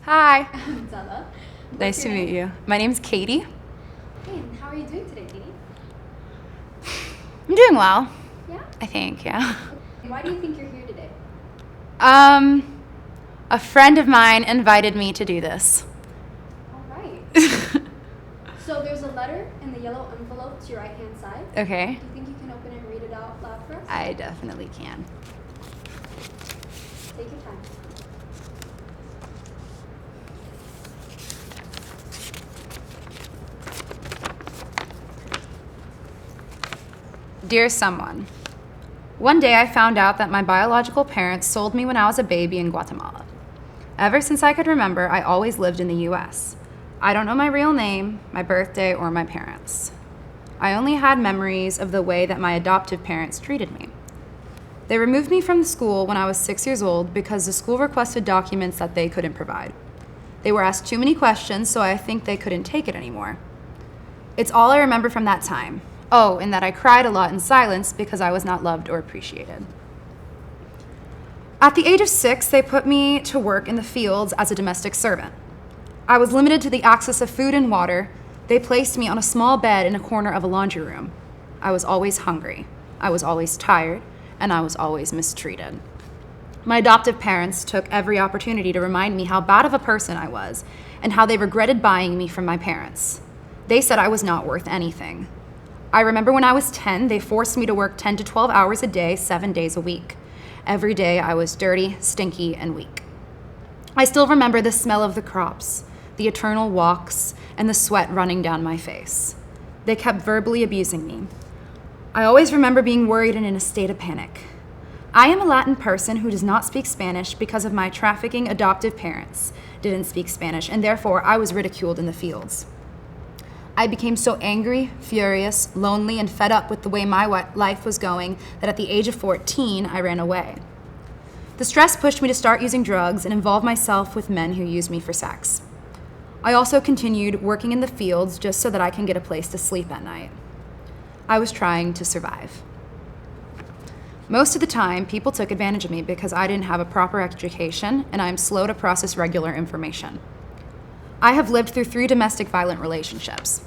Hi. I'm Zella. Nice to meet you. My name's Katie. Hey, and how are you doing today, Katie? I'm doing well, Yeah? I think, yeah. Why do you think you're here today? A friend of mine invited me to do this. All right. So there's a letter in the yellow envelope to your right-hand side. Okay. Do you think you can open it and read it out loud for us? I definitely can. Take your time. Dear someone, one day I found out that my biological parents sold me when I was a baby in Guatemala. Ever since I could remember, I always lived in the US. I don't know my real name, my birthday, or my parents. I only had memories of the way that my adoptive parents treated me. They removed me from the school when I was 6 years old because the school requested documents that they couldn't provide. They were asked too many questions, so I think they couldn't take it anymore. It's all I remember from that time. Oh, and that I cried a lot in silence because I was not loved or appreciated. At the age of 6, they put me to work in the fields as a domestic servant. I was limited to the access of food and water. They placed me on a small bed in a corner of a laundry room. I was always hungry. I was always tired, and I was always mistreated. My adoptive parents took every opportunity to remind me how bad of a person I was and how they regretted buying me from my parents. They said I was not worth anything. I remember when I was 10, they forced me to work 10 to 12 hours a day, 7 days a week. Every day I was dirty, stinky, and weak. I still remember the smell of the crops, the eternal walks, and the sweat running down my face. They kept verbally abusing me. I always remember being worried and in a state of panic. I am a Latin person who does not speak Spanish because of my trafficking adoptive parents didn't speak Spanish, and therefore I was ridiculed in the fields. I became so angry, furious, lonely, and fed up with the way my life was going that at the age of 14, I ran away. The stress pushed me to start using drugs and involve myself with men who used me for sex. I also continued working in the fields just so that I can get a place to sleep at night. I was trying to survive. Most of the time, people took advantage of me because I didn't have a proper education and I am slow to process regular information. I have lived through 3 domestic violent relationships.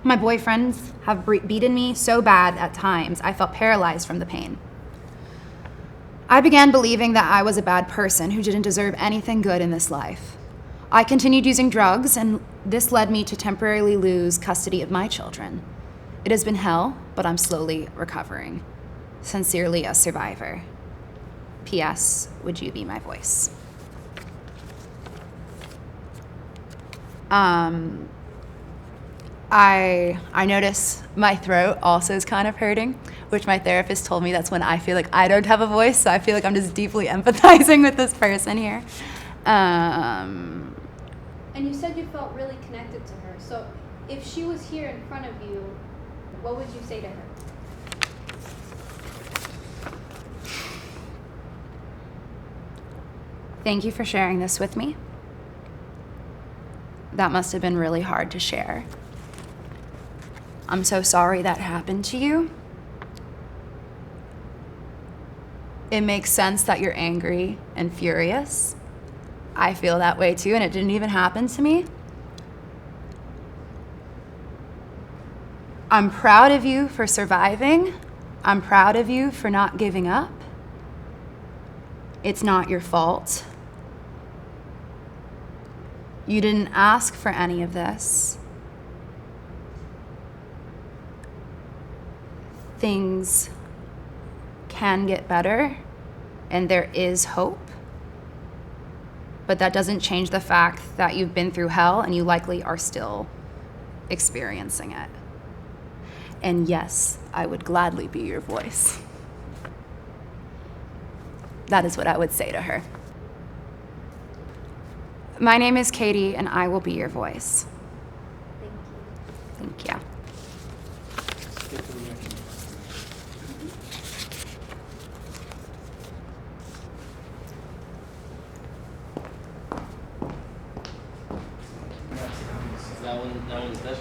My boyfriends have beaten me so bad at times I felt paralyzed from the pain. I began believing that I was a bad person who didn't deserve anything good in this life. I continued using drugs, and this led me to temporarily lose custody of my children. It has been hell, but I'm slowly recovering. Sincerely, a survivor. P.S. Would you be my voice? I notice my throat also is kind of hurting, which my therapist told me that's when I feel like I don't have a voice, so I feel like I'm just deeply empathizing with this person here. And you said you felt really connected to her. So if she was here in front of you, what would you say to her? Thank you for sharing this with me. That must have been really hard to share. I'm so sorry that happened to you. It makes sense that you're angry and furious. I feel that way too, and it didn't even happen to me. I'm proud of you for surviving. I'm proud of you for not giving up. It's not your fault. You didn't ask for any of this. Things can get better, and there is hope. But that doesn't change the fact that you've been through hell and you likely are still experiencing it. And yes, I would gladly be your voice. That is what I would say to her. My name is Katie, and I will be your voice. Thank you. Thank you. That one's this.